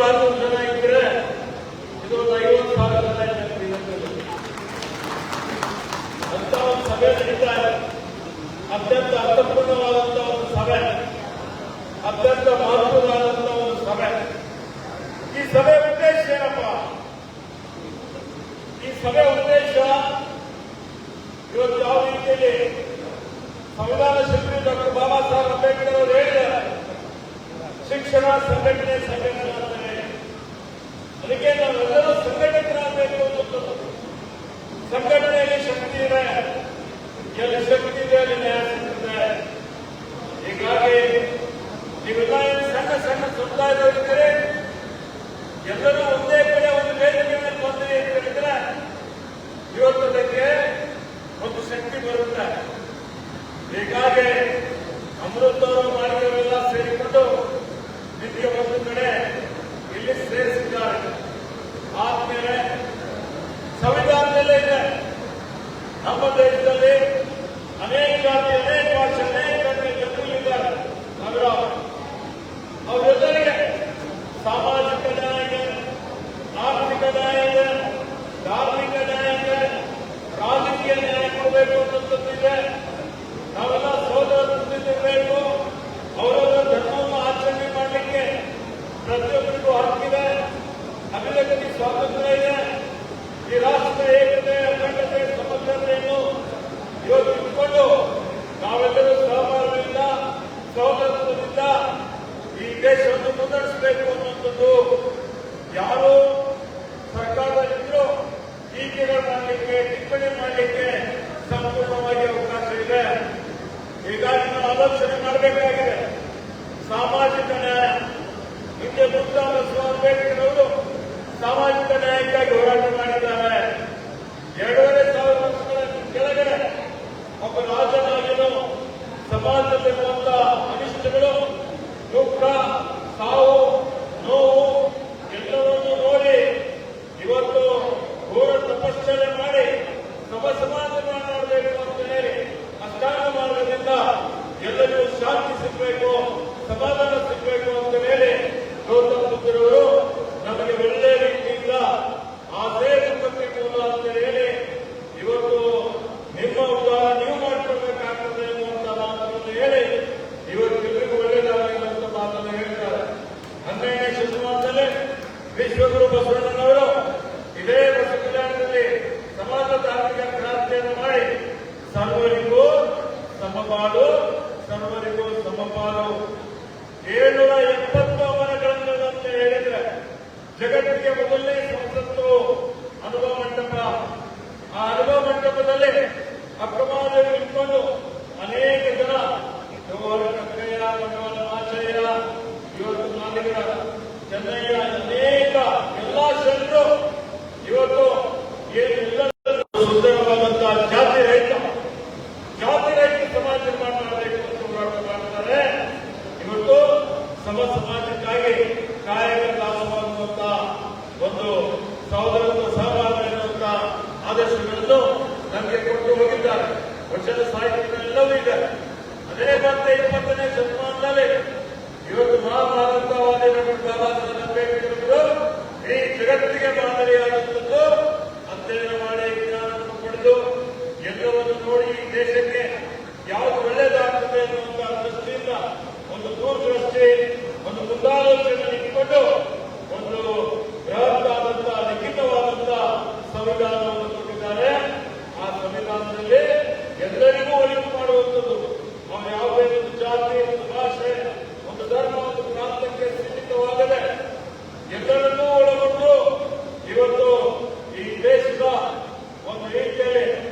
600 ಜನ ಇದ್ರೆ ಇದೊಂದು 50,000 ಜನ ಅಂತ ಒಂದು ಸಭೆ ನಡೀತಾ ಇದೆ. ಅತ್ಯಂತ ಅರ್ಥಪೂರ್ಣವಾದಂತಹ ಒಂದು ಸಭೆ, ಅತ್ಯಂತ ಮಹತ್ವವಾದಂತಹ ಒಂದು ಸಭೆ. ಈ ಸಭೆ ಉದ್ದೇಶ ಏನಪ್ಪ? ಈ ಸಭೆ ಉದ್ದೇಶ ಇವತ್ತು ಯಾವ ರೀತಿಯಲ್ಲಿ ಸಂವಿಧಾನ ಶಿಲ್ಪಿ ಡಾಕ್ಟರ್ ಬಾಬಾ ಸಾಹೇಬ್ ಅಂಬೇಡ್ಕರ್ ಅವರು ಹೇಳಿದ್ದಾರೆ, ಶಿಕ್ಷಣ ಸಂಘಟನೆ ಅಂತಾನೆ. ಅದಕ್ಕೆ ನಾವೆಲ್ಲರೂ ಸಂಘಟಕರಾಗಬೇಕು ಅನ್ನೋದು. ಸಂಘಟನೆಯಲ್ಲಿ ಶಕ್ತಿ ಇದೆ, ಎಲ್ಲಿ ಶಕ್ತಿ ಇದೆ ಅಲ್ಲಿ ನ್ಯಾಯ ಸಿಗ್ತದೆ. ಹೀಗಾಗಿ ನೀವೆಲ್ಲ ಸಣ್ಣ ಸಣ್ಣ ಸಮುದಾಯದವರಿದ್ದರೆ ಎಲ್ಲರೂ ಒಂದೇ ಕಡೆ ಒಂದು ವೇದಿಕೆಯನ್ನು ಬಂದಿದೆ ಅಂತ ಹೇಳಿದ್ರೆ ಇವತ್ತು ಅದಕ್ಕೆ ಒಂದು ಶಕ್ತಿ ಬರುತ್ತೆ. ಹೀಗಾಗಿ ಅಮೃತವರು ಮಾಡಿದವರೆಲ್ಲ ಸೇರಿಕೊಂಡು ನಿಮಗೆ ಒಂದು ಕಡೆ ಇಲ್ಲಿ ಸೇರಿಸಿದ್ದಾರೆ. ಆದ್ಮೇಲೆ ಸಂವಿಧಾನದಲ್ಲೇ ಇದೆ, ನಮ್ಮ ದೇಶದಲ್ಲಿ ಅನೇಕ ಜಾತಿ, ಅನೇಕ ಭಾಷೆ, ಅನೇಕ ಜನರಿದ್ದಾರೆ. ಅವರೆಲ್ಲರಿಗೆ ಸಾಮಾಜಿಕ ನ್ಯಾಯ ಇದೆ, ಆರ್ಥಿಕ ನ್ಯಾಯ ಇದೆ, ಧಾರ್ಮಿಕ ನ್ಯಾಯ ಇದೆ, ರಾಜಕೀಯ ನ್ಯಾಯ ಕೊಡಬೇಕು ಅನ್ನೋದಿದೆ. ನಾವೆಲ್ಲ ಸೋದರರಿರಬೇಕು. ಅವರವರ ಧರ್ಮವನ್ನು ಆಚರಣೆ ಮಾಡಲಿಕ್ಕೆ ಪ್ರತಿಯೊಬ್ಬರಿಗೂ ಹಕ್ಕಿದೆ. ಅಭಿವ್ಯಕ್ತಿ ಸ್ವಾತಂತ್ರ್ಯ ಇದೆ. ಈ ರಾಷ್ಟ್ರ ಏಕತೆ, ಅಖಂಡತೆ, ಸಮಗ್ರತೆಯನ್ನು ಇವತ್ತು ಇಟ್ಕೊಂಡು ನಾವೆಲ್ಲರೂ ಸಹಕಾರದಿಂದ, ಸಹೋದರತ್ವದಿಂದ ಈ ದೇಶವನ್ನು ಮುನ್ನಡೆಸಬೇಕು ಅನ್ನುವಂಥದ್ದು ಯಾರು ಸರ್ಕಾರದಲ್ಲಿದ್ದರೂ ಟೀಕೆಗಳು ಮಾಡಲಿಕ್ಕೆ, ಟಿಪ್ಪಣಿ ಮಾಡಲಿಕ್ಕೆ ಸಂಪೂರ್ಣವಾಗಿ ಅವಕಾಶ ಇದೆ. ಹೀಗಾಗಿ ನಾವು ಆಲೋಚನೆ ಮಾಡಬೇಕಾಗಿದೆ. ಸಾಮಾಜಿಕ ನ್ಯಾಯ ಹಿಂದೆ ಮುಕ್ತಾನ ಅಂಬೇಡ್ಕರ್ ಅವರು ಸಾಮಾಜಿಕ ನ್ಯಾಯಕ್ಕಾಗಿ ಹೋರಾಟ ಮಾಡಿದ್ದಾರೆ. 2,500 ವರ್ಷಗಳ ಕೆಳಗಡೆ ಒಬ್ಬ ರಾಜನಾಗಿಯೂ ಸಮಾಜದಲ್ಲಿರುವಂತಹ ಅನಿಷ್ಟಗಳು, ದುಃಖ, ಸಾವು, ನೋವು ಎಲ್ಲವನ್ನೂ ನೋಡಿ ಇವತ್ತು ಘೋರ ತಪಶ್ಚರ್ಯೆ ಮಾಡಿ ಸಮಾಜ ಮಾಡಬೇಕು ಅಂತ ಹೇಳಿ ಅಷ್ಟಾಂಗ ಮಾರ್ಗದಿಂದ ಎಲ್ಲರಿಗೂ ಶಾಂತಿ ಸಿಗಬೇಕು, ಸಮಾಧಾನ ಸಿಗಬೇಕು ಅಂತ ಹೇಳಿ ಗೌತಮ ಬುದ್ಧರವರು ನಮಗೆ ಒಳ್ಳೆಯ ರೀತಿಯಿಂದ ಆಸೆ ಮೂಲ ಅಂತ ಹೇಳಿ ಇವತ್ತು ನಿಮ್ಮ ಉದ್ಧಾರ ನೀವು ಮಾಡಿಕೊಳ್ಬೇಕಾಗ್ತದೆ ಎನ್ನುವಂತ ಮಾತನ್ನು ಹೇಳಿ ಇವತ್ತು ಎಲ್ಲರಿಗೂ ಒಳ್ಳೆಯದಾಗಲಿ ಅಂತ ಮಾತನ್ನು ಹೇಳ್ತಾರೆ. 12ನೇ ಶತಮಾನದಲ್ಲಿ ವಿಶ್ವಗುರು ಬಸವಣ್ಣನವರು ಇದೇ ಬಸವ ಕಲ್ಯಾಣದಲ್ಲಿ ಸಮಾಜದ ಆರ್ಥಿಕ ಕ್ರಾಂತಿಯನ್ನು ಮಾಡಿ ಸರ್ವರಿಗೂ ಸಮಪಾಲು, ಸರ್ವರಿಗೂ ಸಮಪಾಲು 770 ಅವನಗಳನ್ನು ಅಂತ ಹೇಳಿದ್ರೆ ಜಗತ್ತಿಗೆ ಮೊದಲನೇ ಸಂಸತ್ತು ಅನುಭವ ಮಂಟಪ. ಆ ಅನುಭವ ಮಂಟಪದಲ್ಲಿ ಅಕ್ರಮದಲ್ಲಿ ಇಟ್ಕೊಂಡು ಅನೇಕ ಜನ ಕಕ್ಕಯ್ಯ, ಆಚಯ್ಯ, ಇವತ್ತು ನಾಲಿಗರ ಚೆನ್ನಯ್ಯ, ಅನೇಕ ಎಲ್ಲಾ ಶರಣರು ಇವತ್ತು ಏನೆಲ್ಲ ಸುಂದರವಾದಂತಹ ಜಾತಿ ರಹಿತ ಸಮಾಜ ನಿರ್ಮಾಣ ಮಾಡಬೇಕು ಅಂತ ಹೋರಾಟ ಮಾಡ್ತಾರೆ. ಇವತ್ತು ಸಮಾಜಕ್ಕಾಗಿ ಕಾಯಕ ದಾಸವಾಗುವಂತಹ ಒಂದು ಸಹೋದರತ್ವ, ಸಹಭಾಗ ಎನ್ನುವಂತಹ ಆದರ್ಶಗಳನ್ನು ನಮಗೆ ಕೊಟ್ಟು ಹೋಗಿದ್ದಾರೆ. ವಚನ ಸಾಹಿತ್ಯಗಳೆಲ್ಲವೂ ಇದೆ. ಅದೇ ಮತ್ತೆ 20ನೇ ಶತಮಾನದಲ್ಲಿ ಇವತ್ತು ಮಹಾಭಾರತವಾದಿ ಡಾಕ್ಟರ್ ಬಾಬಾ ಸಾಹೇಬ್ ಅಂಬೇಡ್ಕರ್ ಈ ಜಗತ್ತಿಗೆ ಮಾದರಿಯಾದಂಥದ್ದು. ಅಧ್ಯಯನ ಮಾಡಿ ಜ್ಞಾನವನ್ನು ಪಡೆದು ಎಲ್ಲವನ್ನು ನೋಡಿ ಈ ದೇಶಕ್ಕೆ ಯಾವುದು ಒಳ್ಳೆಯದಾಗ್ತದೆ ಅನ್ನುವಂತಹ ದೃಷ್ಟಿಯಿಂದ ಒಂದು ದೂರದೃಷ್ಟಿ, ಒಂದು ಮುಂದಾಲೋಚನೆ ಇಟ್ಟುಕೊಂಡು ಒಂದು ಬೃಹತ್ತಾದಂತಹ ಲಿಖಿತವಾದಂತಹ ಸಂವಿಧಾನವನ್ನು ಕೊಟ್ಟಿದ್ದಾರೆ. ಆ ಸಂವಿಧಾನದಲ್ಲಿ ಎಲ್ಲರಿಗೂ ಒಳಿತು ಮಾಡುವಂಥದ್ದು. ನಾವು ಯಾವುದೇ ಒಂದು ಜಾತಿ, ಒಂದು ಭಾಷೆ, ಒಂದು ಧರ್ಮ, ಒಂದು ಪ್ರಾಂತಕ್ಕೆ ಸೀಮಿತವಾಗದೆ ಎಲ್ಲರನ್ನೂ ಒಳಗೊಂಡು ಇವತ್ತು ಈ ದೇಶದ ಒಂದು ರೀತಿಯಲ್ಲಿ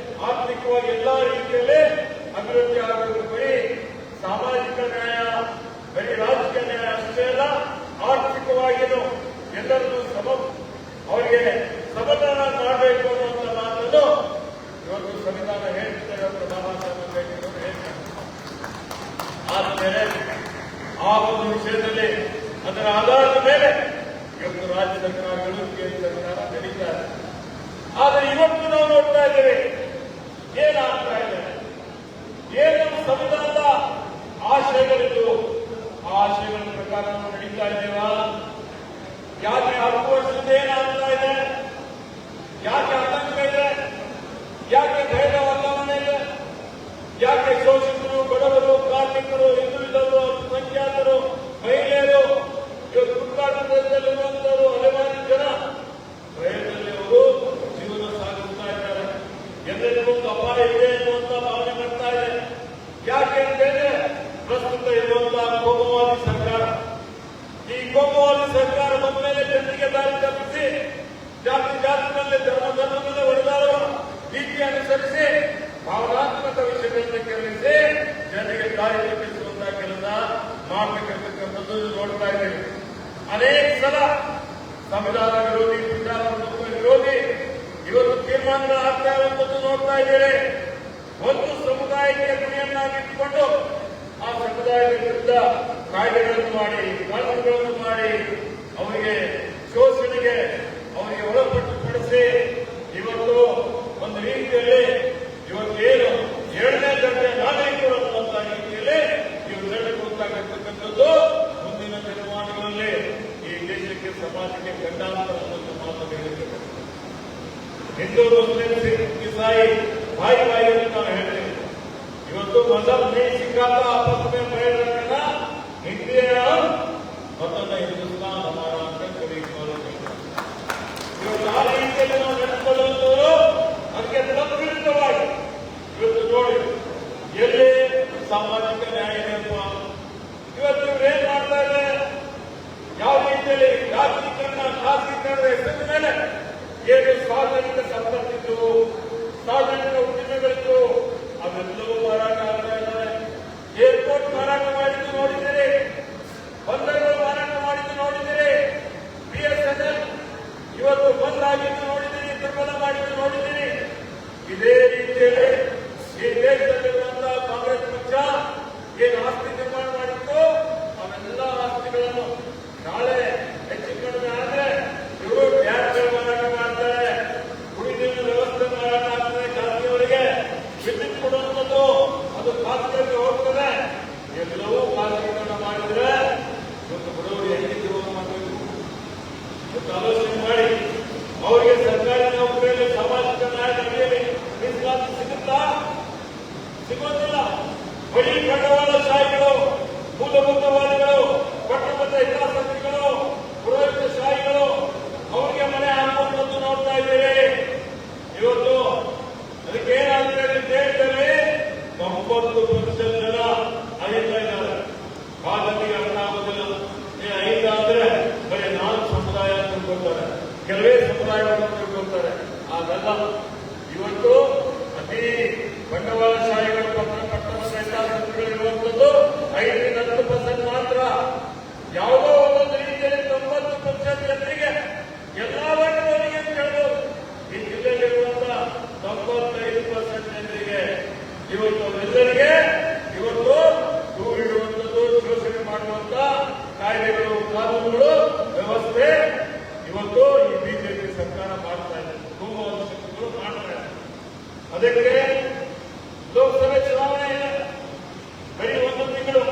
ಆರ್ಥಿಕವಾಗಿ ಎಲ್ಲಾ ರೀತಿಯಲ್ಲಿ ಅಭಿವೃದ್ಧಿ ಆಗಬೇಕು. ಬರೀ ಸಾಮಾಜಿಕ ನ್ಯಾಯ, ಬರೀ ರಾಜಕೀಯ ನ್ಯಾಯ ಅಷ್ಟೇ ಅಲ್ಲ, ಆರ್ಥಿಕವಾಗಿಯೂ ಎಲ್ಲರನ್ನೂ ಅವರಿಗೆ ಸಮಾಧಾನ ಮಾಡಬೇಕು ಅನ್ನುವಂಥ ಮಾತನ್ನು ಇವತ್ತು ಸಂವಿಧಾನ ಹೇಳ್ತಾರೆ. ಡಾಕ್ಟರ್ ಬಾಬಾ ಸಾಹೇಬ್ ಅಂಬೇಡ್ಕರ್ ಹೇಳ್ತಾರೆ. ಆದ್ಮೇಲೆ ಆ ಒಂದು ವಿಷಯದಲ್ಲಿ ಅದರ ಆಧಾರದ ಮೇಲೆ ಇವತ್ತು ರಾಜ್ಯ ಸರ್ಕಾರಗಳು, ಕೇಂದ್ರ ಸರ್ಕಾರ ನಡೀತಾರೆ. ಆದರೆ ಇವತ್ತು ನಾವು ನೋಡ್ತಾ ಇದ್ದೇವೆ ಏನಾಗ್ತಾ ಇದೆ, ಏನು ಸಂವಿಧಾನದ ಆಶಯಗಳಿದ್ದು ಆ ಆಶಯಗಳ ಪ್ರಕಾರ ನಾವು ನಡೀತಾ ಇದ್ದೇವಾ? ಕಾರ್ಮಿಕರು, ಹಿಂದುಳಿದವರು, ಅಲ್ಪಸಂಖ್ಯಾತರು, ಮಹಿಳೆಯರು, ಇವತ್ತು ಗುಡ್ಕಾಡು ಪ್ರದೇಶದಲ್ಲಿರುವಂತವರು ಹಲವಾರು ಜನ ಭಯದಲ್ಲಿ ಅವರು ಜೀವನ ಸಾಗಿಸ್ತಾ ಇದ್ದಾರೆ. ಎಲ್ಲರಿಗೂ ಒಂದು ಅಪಾಯ ಇದೆ ಎನ್ನುವಂತ ಭಾವನೆ ಬರ್ತಾ ಇದೆ. ಯಾಕೆ ಅಂತಂದ್ರೆ ಪ್ರಸ್ತುತ ಇರುವಂತಹ ಕೋಮುವಾದಿ ಸರ್ಕಾರ, ಈ ಕೋಮುವಾದಿ ಸರ್ಕಾರ ಬಂದ ಮೇಲೆ ಜನರಿಗೆ ದಾರಿ ತಪ್ಪಿಸಿ ಜಾತಿನಲ್ಲಿ ಧರ್ಮದಲ್ಲಿ ಹೊಡೆದಾಡುವ ರೀತಿ ಅನುಸರಿಸಿ ಭಾವನಾತ್ಮಕ ವಿಷಯಗಳನ್ನು ಕೆರಳಿಸಿ ಜನರಿಗೆ ದಾರಿ ತಪ್ಪಿಸುವಂತಹ ಕೆಲಸ ಮಾಡಬೇಕಿರ್ತಕ್ಕಂಥದ್ದು ನೋಡ್ತಾ ಇದ್ದೇವೆ. ಅನೇಕ ಸಲ ಸಂವಿಧಾನ ವಿರೋಧಿ, ಪ್ರಜಾಪ್ರಭುತ್ವ ವಿರೋಧಿ ಇವತ್ತು ತೀರ್ಮಾನಗಳು ಆಗ್ತಾ ಇರುವಂತದ್ದು ನೋಡ್ತಾ ಇದ್ದೇವೆ. ಒಂದು ಸಮುದಾಯಕ್ಕೆ ಗುರಿಯನ್ನಾಗಿಟ್ಟುಕೊಂಡು ಆ ಸಮುದಾಯದ ವಿರುದ್ಧ ಕಾಯ್ದೆಗಳನ್ನು ಮಾಡಿ, ಕಾನೂನುಗಳನ್ನು ಮಾಡಿ, ಅವರಿಗೆ ಶೋಷಣೆಗೆ ಅವರಿಗೆ ಒಳಪಡಿಸಿ ಇವತ್ತು ಒಂದು ರೀತಿಯಲ್ಲಿ ಇವತ್ತೇನು 7ನೇ ದರ್ಜೆ ನಾಗರಿಕರು ಅನ್ನುವಂತ ರೀತಿಯಲ್ಲಿ ಇವು ನಡೆದು ಹೋಗ್ತಾಗಿರ್ತಕ್ಕಂಥದ್ದು ಮುಂದಿನ ದಿನಮಾನಗಳಲ್ಲಿ ಈ ದೇಶಕ್ಕೆ, ಸಮಾಜಕ್ಕೆ ಗಂಡಾಂತರವನ್ನು ಮಾತು ಹೇಳಿದ್ದೇವೆ. ಹಿಂದೂ ಮುಸ್ಲಿಂ ಸಿಖ್ ಇಸಾಯಿ भाई भाई ಅಂತ ಹೇಳ್ತೇವೆ. ಇವತ್ತು ಮಜಹಬ್ नहीं सिखाता आपस में बैठ रखना हिंदी है वतन हिंदुस्तान हमारा ಅಂತ ಕವಿ ಕಾಲೋನಿ. ಇವತ್ತು ಆ ರೀತಿಯಲ್ಲಿ ನಾವು ನಡೆದುಕೊಳ್ಳುವಂತವರು ಅದಕ್ಕೆ ತದ್ವಿರುದ್ಧವಾಗಿ ಇವತ್ತು ನೋಡಿ ಎಲ್ಲಿ ಸಾಮಾಜಿಕ ನ್ಯಾಯ ಇದೆ. ಇವತ್ತು ಇವ್ರೇನ್ ಮಾಡ್ತಾ ಇದ್ದಾರೆ, ಯಾವ ರೀತಿಯಲ್ಲಿ ಖಾಸಗೀಕರಣ ಹೆಸರಿನ ಮೇಲೆ ಏನು ಸಾರ್ವಜನಿಕ ಸಂಪತ್ತಿದ್ದು, ಸಾರ್ವಜನಿಕ ಉದ್ದಿಮೆಗಳಿದ್ದು ಅವೆಲ್ಲವೂ ಮಾರಾಟ ಆಗ್ತಾ ಇದ್ದಾರೆ. ಏರ್ಪೋರ್ಟ್ ಮಾರಾಟ ಮಾಡಿದ್ದು ನೋಡಿದ್ದೀರಿ, ಬಂದರುಗಳು ಮಾರಾಟ ಮಾಡಿದ್ದು ನೋಡಿದ್ದೀರಿ, BSNL ಇವತ್ತು ಬಂದ್ ಆಗಿದ್ದು ನೋಡಿದ್ದೀರಿ, ದುರ್ಬಲ ಮಾಡಿದ್ದು ನೋಡಿದ್ದೀರಿ. ಇದೇ ರೀತಿಯಲ್ಲಿ ಈ ದೇಶದಲ್ಲಿರುವಂತಹ ಕಾಂಗ್ರೆಸ್ ಪಕ್ಷ ಏನು ಆಸ್ತಿ ನಿರ್ಮಾಣ ಮಾಡಿತ್ತು ಅವೆಲ್ಲ ಆಸ್ತಿಗಳನ್ನು ನಾಳೆ ಹೆಚ್ಚು ಕಡಿಮೆ ಆದ್ರೆ ಇವರು ಬ್ಯಾಂಕ್ಗಳು ಮಾರಾಟ ಮಾಡ್ತಾರೆ, ಕುಡಿದಿನ ವ್ಯವಸ್ಥೆ ಮಾರಾಟ ಆಗ್ತದೆ, ಖಾಸಗಿಯವರಿಗೆ ವಿದ್ಯುತ್ ಕೊಡುವಂಥದ್ದು ಅದು ಖಾಸಗಿಯವರಿಗೆ ಹೋಗ್ತದೆ. ಎಲ್ಲವೂ ಖಾಸಗೀಕರಣ ಮಾಡಿದ್ರೆ ಇವತ್ತು ಬಡವರು ಹೆಂಗೆ ಜೀವನ ಮಾಡಬೇಕು ಇವತ್ತು ಆಲೋಚನೆ ಮಾಡಿ. ಅವರಿಗೆ ಸರ್ಕಾರಿ ನೌಕರಿಯಲ್ಲಿ ಸಾಮಾಜಿಕ ನ್ಯಾಯ ಅಡಿಯಲ್ಲಿ ಮೀಸಲಾತಿ ಸಿಗುತ್ತಾ? ಸಿಗೋದಿಲ್ಲ. ಬರೀ ಬಂಡವಾಳಶಾಹಿಗಳು, ಮೂಲಭೂತವಾದಿಗಳು, ಪಟ್ಟಬದ್ಧ ಹಿತಾಸಕ್ತಿಗಳು, ಪುರೋಹಿತಶಾಹಿಗಳು ಅವರಿಗೆ ಮನೆ ಹಾಕುವಂಥದ್ದು ನೋಡ್ತಾ ಇದ್ದೇವೆ. ಇವತ್ತು ಅದಕ್ಕೆ ಏನಾಗುತ್ತೆ ದೇಶದಲ್ಲಿ 90% ಜನ ಅಹಿಂದ ಇದ್ದಾರೆ. ಹಾಗಾಗಿ ಅರ್ಥ ಆಗೋದಿಲ್ಲ. ಅಹಿಂದ ಅಂದ್ರೆ ಬರೀ 4 ಸಮುದಾಯ ತಿಳ್ಕೊಳ್ತಾರೆ, ಕೆಲವೇ ಸಮುದಾಯವನ್ನು ತಿಳ್ಕೊಳ್ತಾರೆ. ಅದೆಲ್ಲ ಇವತ್ತು ಅತಿ ಬಂಡವಾಳಶಾಹಿಗಳು, ಪಟ್ಟಬದ್ಧ ಹಿತಾಸಕ್ತಿಗಳಿರುವಂಥದ್ದು 5-10% ಮಾತ್ರ. ಯಾವುದೋ ಒಂದು ರೀತಿಯಲ್ಲಿ 90% ಜನರಿಗೆ ಎಲ್ಲಾ ವರ್ಗದವರಿಗೆ ಕೇಳಬಹುದು. ಈ ಜಿಲ್ಲೆಯಲ್ಲಿರುವಂತಹ 95% ಜನರಿಗೆ ಇವತ್ತು ಅವರೆಲ್ಲರಿಗೆ ಇವತ್ತು ದೂರಿಡುವಂಥದ್ದು, ಶೋಷಣೆ ಮಾಡುವಂತ ಕಾಯ್ದೆಗಳು, ಕಾನೂನುಗಳು, ವ್ಯವಸ್ಥೆ ಇವತ್ತು ಈ ಬಿಜೆಪಿ ಸರ್ಕಾರ ಮಾಡ್ತಾ ಇದೆ, ಕೋಮುವಾದಿ ಶಕ್ತಿಗಳು ಮಾಡ್ತಾ ಇದೆ. ಅದಕ್ಕೆ ಲೋಕಸಭೆ ಚುನಾವಣೆ ಇದೆ, ಬರೀ 1 ತಿಂಗಳು.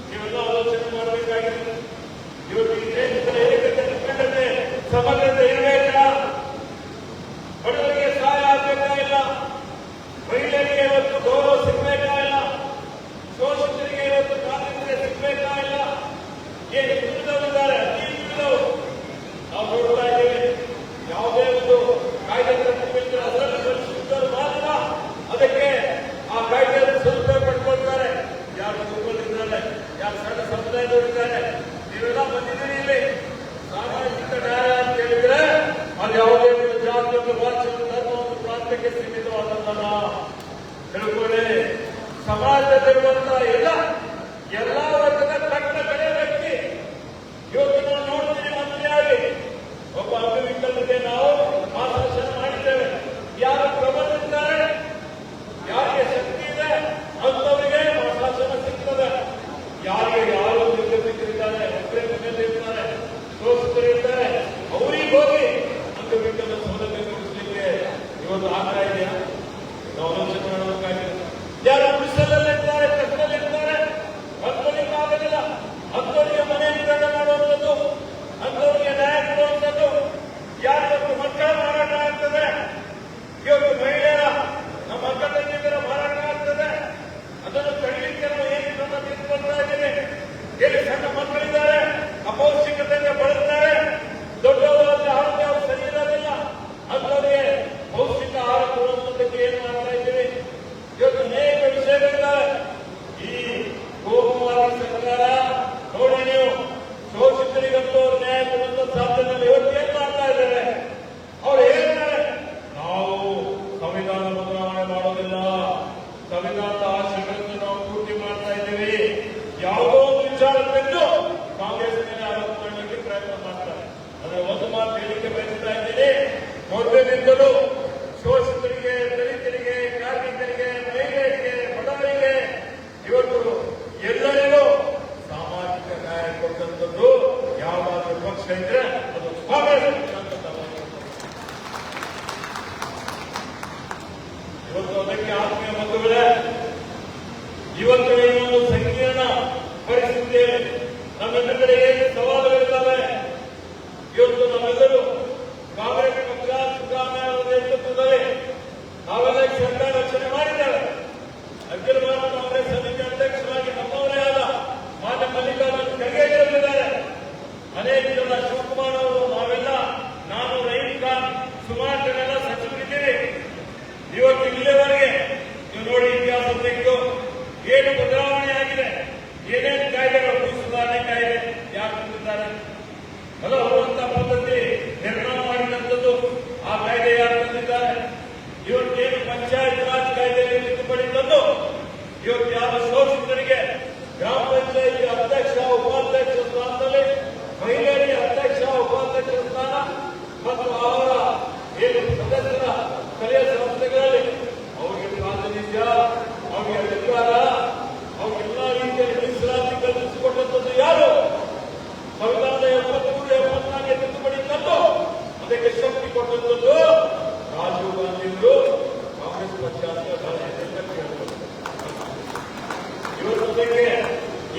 ನೀವೆಲ್ಲ ಆಲೋಚನೆ ಮಾಡಬೇಕಾಗಿದೆ. ಇವತ್ತು ಈ ದೇಶದ ಏಕತೆ, ನಿಖಂಡತೆ, ಸಮಗ್ರತೆ ಇರಬೇಕಾ? ಬಡವರಿಗೆ ಸಹಾಯ ಆಗಬೇಕಾಗಿಲ್ಲ, ಮಹಿಳೆಯರಿಗೆ ಇವತ್ತು ಗೌರವ ಸಿಗಬೇಕಾಗಿಲ್ಲ, ಶೋಷಿತರಿಗೆ ಇವತ್ತು ಕಾರ್ಮಿಕರಿಗೆ ಸಿಗಬೇಕಾಗಿಲ್ಲ. ಏನು ಹಿಂದುಳಿದವರಿದ್ದಾರೆ, ಅತಿ ಹಿಂದುಳಿದವರು ನಾವು ನೋಡ್ತಾ ಇದ್ದೇವೆ. ಯಾವುದೇ ಒಂದು ಕಾಯ್ದೆ ತಪ್ಪಿದ್ರೆ ಅದರಲ್ಲಿ ಪರಿಶುದ್ಧರು ಮಾತ್ರ ಅದಕ್ಕೆ ಆ ಕಾಯ್ದೆಯನ್ನು ಸದುಪಯೋಗ ಪಡ್ಕೊಳ್ತಾರೆ. ಯಾರು ದುರ್ಬಲಿದ್ದಾರೆ, ಯಾರು ಸಣ್ಣ ಸಮುದಾಯದವರಿದ್ದಾರೆ, ನೀವೆಲ್ಲ ಬಂದಿದ್ದೀರಿ ಇಲ್ಲಿ. ಸಾಮಾಜಿಕ ನ್ಯಾಯ ಅಂತ ಹೇಳಿದ್ರೆ ಅದು ಯಾವುದೇ ಒಂದು ಜಾತಿ, ಒಂದು ಭಾಷೆ, ಒಂದು ಧರ್ಮ, ಒಂದು ಪ್ರಾಂತ್ಯಕ್ಕೆ ಸೀಮಿತವಾದಲ್ಲ. ತಿಳ್ಕೊಳ್ಳಿ, ಸಮಾಜದಲ್ಲಿರುವಂತಹ ಎಲ್ಲ ವರ್ಗದ ಕಟ್ಟ ಬೆಳೆ ವ್ಯಕ್ತಿ ಇವತ್ತು ನಾವು ನೋಡ್ತೀವಿ. ಮಂತ್ರಿಯಾಗಿ ಒಬ್ಬ ಅಂಗವಿಕಲರಿಗೆ ನಾವು ಮಾರ್ಗದರ್ಶನ ಮಾಡಿದ್ದೇವೆ. ಯಾರು ಪ್ರಬಲಿದ್ದಾರೆ, ಯಾರಿಗೆ ಶಕ್ತಿ ಇದೆ ಅಂತವರಿಗೆ ಮಾರ್ಗದರ್ಶನ ಸಿಗ್ತದೆ. ಯಾರಿಗೆ ಯಾರು ನಿರ್ಗತಿಕರಿದ್ದಾರೆ, ಒಬ್ಬರೇ ಮನೆಯಲ್ಲಿರ್ತಾರೆ, ಶೋಷಿತರಿರ್ತಾರೆ, ಅವರಿಗೆ ಹೋಗಿ ಅಂಗವಿಕಲ ಸೌಲಭ್ಯ ಕೊಡಿಸಲಿಕ್ಕೆ ಇವತ್ತು ಆಗ್ತಾ ಇದೆಯಾ? ನಾವು ಆಲೋಚನೆ ಮಾಡಬೇಕಾಗಿದೆ. ಯಾರು ಗುಡಿಸಲಲ್ಲಿರ್ತಾರೆ, ಕಷ್ಟದಲ್ಲಿರ್ತಾರೆ, ಅಂಥವರಿಗೆ ಆಗಲಿಲ್ಲ, ಅಂಥವರಿಗೆ ಮನೆ ವಿತರಣೆ ಮಾಡುವಂಥದ್ದು, ಅಂಥವರಿಗೆ ನ್ಯಾಯ ಕೊಡುವಂಥದ್ದು. ಯಾರಿವತ್ತು ಮಕ್ಕಳ ಮಾರಾಟ ಆಗ್ತದೆ, ಇವತ್ತು ಮಹಿಳೆಯರ, ನಮ್ಮ ಅಕ್ಕ ತಂಗಿಯರ ಮಾರಾಟ ಆಗ್ತದೆ, ಅದನ್ನು ತಡೆಯಲಿಕ್ಕೆ ನಾವು ಏನು ಕ್ರಮ ಬೇಕಂಗೆ ಬಳಸ್ತಾರೆ. ದೊಡ್ಡವರಾದ್ರೆ ಆರೋಗ್ಯ ಸರಿ ಇರೋದಿಲ್ಲ, ಅಂಥವರಿಗೆ ಪೌಷ್ಟಿಕ ಆಹಾರ ಕೊಡುವಂಥದ್ದಕ್ಕೆ ಏನ್ ಮಾಡ್ತಾ ಇದ್ದೀವಿ. ಇವತ್ತು ಅನೇಕ ವಿಷಯಗಳಿದ್ದಾವೆ. ಈ ಗೋಮಾರಿ ಸರ್ಕಾರ ನೋಡಿ, ನೀವು ಶೋಷಿತರಿಗಂತೂ ನ್ಯಾಯ ಕೊಡುವಂತ ಸಾಧ್ಯತೆ ಇವತ್ತು ಏನ್ ಮಾಡ್ತಾ ಇದ್ದಾರೆ. ಅವ್ರು ಹೇಳ್ತಾರೆ, ನಾವು ಸಂವಿಧಾನ ಬದಲಾವಣೆ ಮಾಡೋದಿಲ್ಲ, ಸಂವಿಧಾನದ ಆಶಯಗಳನ್ನು ನಾವು ಪೂರ್ತಿ ಮಾಡ್ತಾ ಇದ್ದೀವಿ. ಯಾವುದೋ ಒಂದು ವಿಚಾರ ತೆಗೆದು ಕಾಂಗ್ರೆಸ್ ಮೇಲೆ ಆರೋಪ ಮಾಡಲಿಕ್ಕೆ ಪ್ರಯತ್ನ ಮಾಡ್ತಾರೆ. ಅದರ ಒಂದು ಮಾತು ಹೇಳಿಕೆ ಬಯಸ್ತಾ ಇದ್ದೀನಿ. ಮೊದಲಿನಿಂದಲೂ ಶೋಷಿತರಿಗೆ, ದಲಿತರಿಗೆ, ಕಾರ್ಮಿಕರಿಗೆ, ಮಹಿಳೆಯರಿಗೆ, ಬಡವರಿಗೆ, ಇವತ್ತು ಎಲ್ಲರಿಗೂ ಸಾಮಾಜಿಕ ನ್ಯಾಯ ಕೊಟ್ಟಂತದ್ದು ಯಾವ್ದಾದ್ರು ಪಕ್ಷ ಇದ್ರೆ ಅದು ಕಾಂಗ್ರೆಸ್ ಪಕ್ಷ ಅಂತ ಇವತ್ತು ಅದಕ್ಕೆ ಆತ್ಮೀಯ ಬಂಧುಗಳೇ, ಇವತ್ತು ಇನ್ನೊಂದು ಸಂಕೀರ್ಣ ಪರಿಸ್ಥಿತಿಯಲ್ಲಿ ನಮ್ಮೆಲ್ಲರಿಗೆ ಏನು ಸವಾಲುಗಳಿದ್ದಾವೆ. ಇವತ್ತು ನಾವೆಲ್ಲರೂ ಕಾಂಗ್ರೆಸ್ ಪಕ್ಷ ಸಿದ್ದರಾಮಯ್ಯ ಅವರ ನೇತೃತ್ವದಲ್ಲಿ ನಾವೆಲ್ಲ ಸರ್ಕಾರ ರಚನೆ ಮಾಡಿದ್ದೇವೆ. ಅಖಿಲ ಭಾರತ ಕಾಂಗ್ರೆಸ್ ಸಮಿತಿ ಅಧ್ಯಕ್ಷರಾಗಿ ನಮ್ಮವರೇ ಆದ ಮಾನ್ಯ ಮಲ್ಲಿಕಾರ್ಜುನ ಖರ್ಗೆ ಇದ್ದಾರೆ. ಅನೇಕ ಜನ ಶಿವಕುಮಾರ್ ಅವರು, ನಾವೆಲ್ಲ, ನಾನು, ರಹೀಂ ಖಾನ್, ಸುಮಾರು ಜನ ಸಚಿವರಿದ್ದೀವಿ. ಇವತ್ತು ಇಲ್ಲಿವರೆಗೆ ನೀವು ನೋಡಿ, ಇತಿಹಾಸ ತೆಗೆದು ಏನು ಬದಲಾವಣೆ ಆಗಿದೆ, ಏನೇನು ಕಾಯ್ದೆಗಳು, ಭೂ ಸುಧಾರಣೆ ಕಾಯ್ದೆ ಯಾರು ತಂದಿದ್ದಾರೆ, ಅಲ್ಲ ಬರುವಂತ ಪದ್ಧತಿ ನಿರ್ಮಾಣ ಮಾಡಿದಂಥದ್ದು, ಆ ಕಾಯ್ದೆ ಯಾರು ತಂದಿದ್ದಾರೆ. ಇವತ್ತೇನು ಪಂಚಾಯತ್ ರಾಜ್ ಕಾಯ್ದೆಯಲ್ಲಿ ತಿದ್ದುಪಡಿ ತಂದು ಇವತ್ತು ಯಾವ ಶೋಷಿತರಿಗೆ ಗ್ರಾಮ ಪಂಚಾಯತಿ ಅಧ್ಯಕ್ಷ, ಉಪಾಧ್ಯಕ್ಷ ಸ್ಥಾನದಲ್ಲಿ ಮಹಿಳೆಯರಿಗೆ ಅಧ್ಯಕ್ಷ, ಉಪಾಧ್ಯಕ್ಷ ಸ್ಥಾನ ಮತ್ತು ಅವರ ಏನು ಸದಸ್ಯರ ಸ್ಥಳೀಯ ಸಂಸ್ಥೆಗಳಲ್ಲಿ ಅವರಿಗೆ ಪ್ರಾತಿನಿಧ್ಯ, ಅವರಿಗೆ ಅಧಿಕಾರ, ಅವ್ರಿಗೆಲ್ಲ ರೀತಿಯಲ್ಲಿ ಮೀಸಲಾತಿ ಕಲ್ಪಿಸಿಕೊಟ್ಟಂಥದ್ದು ಯಾರು? ಸಂವಿಧಾನದ 73-74 ತಿದ್ದುಪಡಿ ತಂದು ಅದಕ್ಕೆ ಶಕ್ತಿ ಕೊಟ್ಟಂಥದ್ದು ರಾಜೀವ್ ಗಾಂಧಿ ಅವರು, ಕಾಂಗ್ರೆಸ್ ಪಕ್ಷ ಇವತ್ತು ಅದಕ್ಕೆ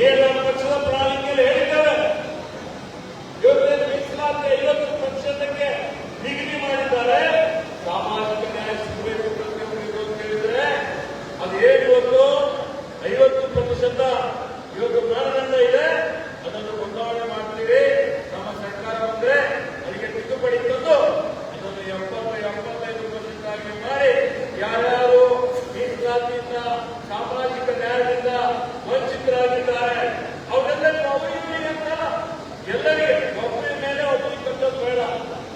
ಏನು ನಮ್ಮ ಪಕ್ಷದ ಪ್ರಣಾಳಿಕೆಯಲ್ಲಿ ಹೇಳಿದ್ದಾರೆ. ಇವತ್ತೇನು ಮೀಸಲಾತಿ 50% ನಿಗದಿ ಮಾಡಿದ್ದಾರೆ. ಸಾಮಾಜಿಕ ನ್ಯಾಯ ಸಿಗಬೇಕು ಪ್ರತಿಯೊಬ್ಬರಿಗೂ ಅಂತ ಹೇಳಿದ್ರೆ ಅದೇನು ಇವತ್ತು 50% ಇವತ್ತು ಮಾನದಂಡ ಇದೆ, ಅದನ್ನು ಬದಲಾವಣೆ ಮಾಡ್ತೀವಿ. ನಮ್ಮ ಸರ್ಕಾರ ಬಂದ್ರೆ ಅದಕ್ಕೆ ತಿದ್ದುಪಡಿ ತಂದು ಅದನ್ನು 70-75% ಆಗಿ ಮಾಡಿ ಯಾರ್ಯಾರು ಮೀಸಲಾತಿಯಿಂದ, ಸಾಮಾಜಿಕ ನ್ಯಾಯದಿಂದ ವಂಚಿತರಾಗಿದ್ದಾರೆ ಅವರೆಲ್ಲರಿಗೂ ಅವರಿಗೆ ಅಂತ ಎಲ್ಲರಿಗೆ ಒಬ್ಬರ ಮೇಲೆ ಒಬ್ಬರಿಗೆ ಕಟ್ಟೋದು ಬೇಡ.